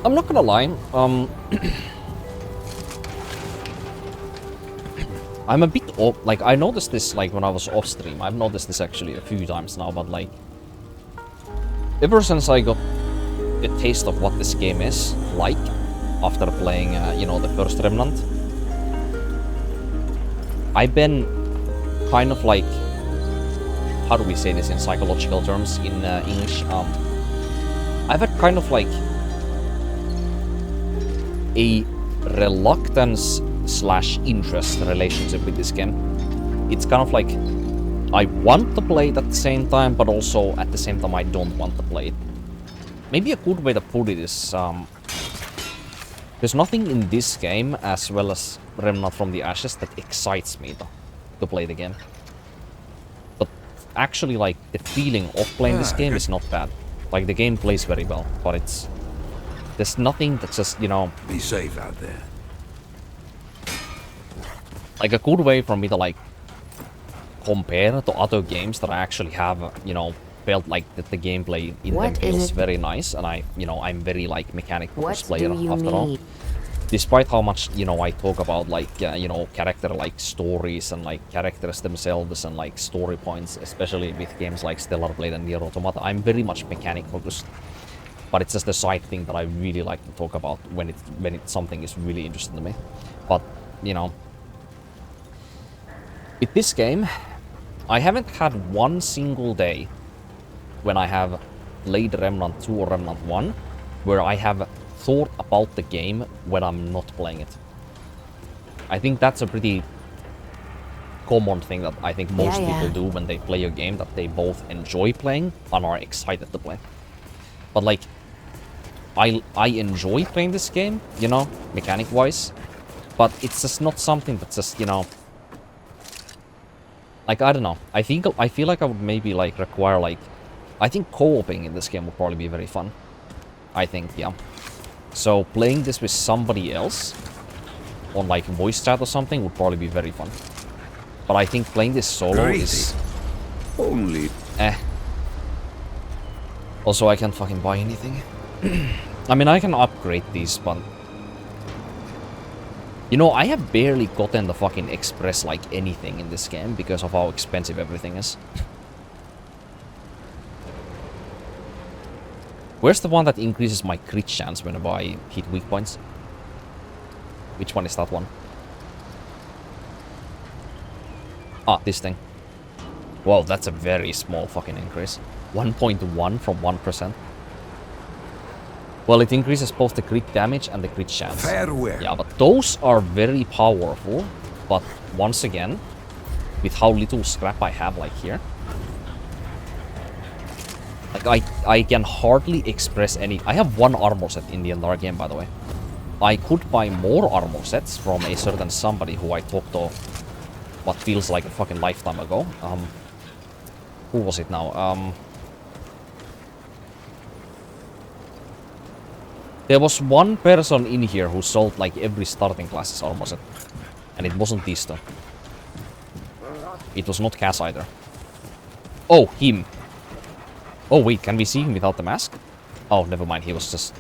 I'm not gonna lie, I'm a bit off, like, I noticed this, like, when I was off stream. I've noticed this actually a few times now, but, like, ever since I got a taste of what this game is like, after playing, you know, the first Remnant, I've been kind of like, how do we say this in psychological terms, in English? I've had kind of like a reluctance / interest relationship with this game. It's kind of like I want to play it at the same time, but also at the same time I don't want to play it. Maybe a good way to put it is there's nothing in this game as well as Remnant from the Ashes that excites me to play the game. But actually, like, the feeling of playing this game is not bad. Like, the game plays very well, but there's nothing that's just, you know... Be safe out there. Like, a good way for me to, like, compare to other games that I actually have, you know, felt like that the gameplay in them feels very nice, and I'm very, like, mechanical player after all. Despite how much, you know, I talk about, like, you know, character, like, stories and, like, characters themselves and, like, story points, especially with games like Stellar Blade and Nier Automata, I'm very much mechanic focused. But it's just a side thing that I really like to talk about when it's something is really interesting to me. But, you know, with this game, I haven't had one single day when I have played Remnant 2 or Remnant 1 where I have thought about the game when I'm not playing it. I think that's a pretty common thing that I think most people do when they play a game that they both enjoy playing and are excited to play. But, like, I enjoy playing this game, you know, mechanic-wise, but it's just not something that's just, you know... Like, I don't know. I feel like I would maybe, like, require, like... I think co-oping in this game would probably be very fun. I think, yeah. So, playing this with somebody else on, like, voice chat or something would probably be very fun. But I think playing this solo is... Only... Also, I can't fucking buy anything. I mean, I can upgrade these, but... You know, I have barely gotten the fucking Express, like, anything in this game because of how expensive everything is. Where's the one that increases my crit chance whenever I hit weak points? Which one is that one? Ah, this thing. Wow, that's a very small fucking increase. 1.1 from 1%. Well, it increases both the crit damage and the crit chance. Farewell. Yeah, but those are very powerful. But once again, with how little scrap I have, like, here, like, I can hardly express any... I have one armor set in the entire game, by the way. I could buy more armor sets from a certain somebody who I talked to what feels like a fucking lifetime ago. Who was it now? There was one person in here who sold, like, every starting class's armor set. And it wasn't this, though. It was not Cass either. Oh, him. Oh, wait, can we see him without the mask? Oh, never mind, he was just...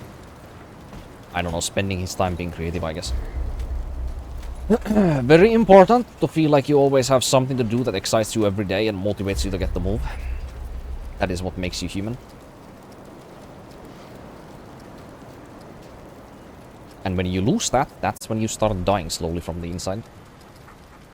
I don't know, spending his time being creative, I guess. Very important to feel like you always have something to do that excites you every day and motivates you to get the move. That is what makes you human. And when you lose that, that's when you start dying slowly from the inside.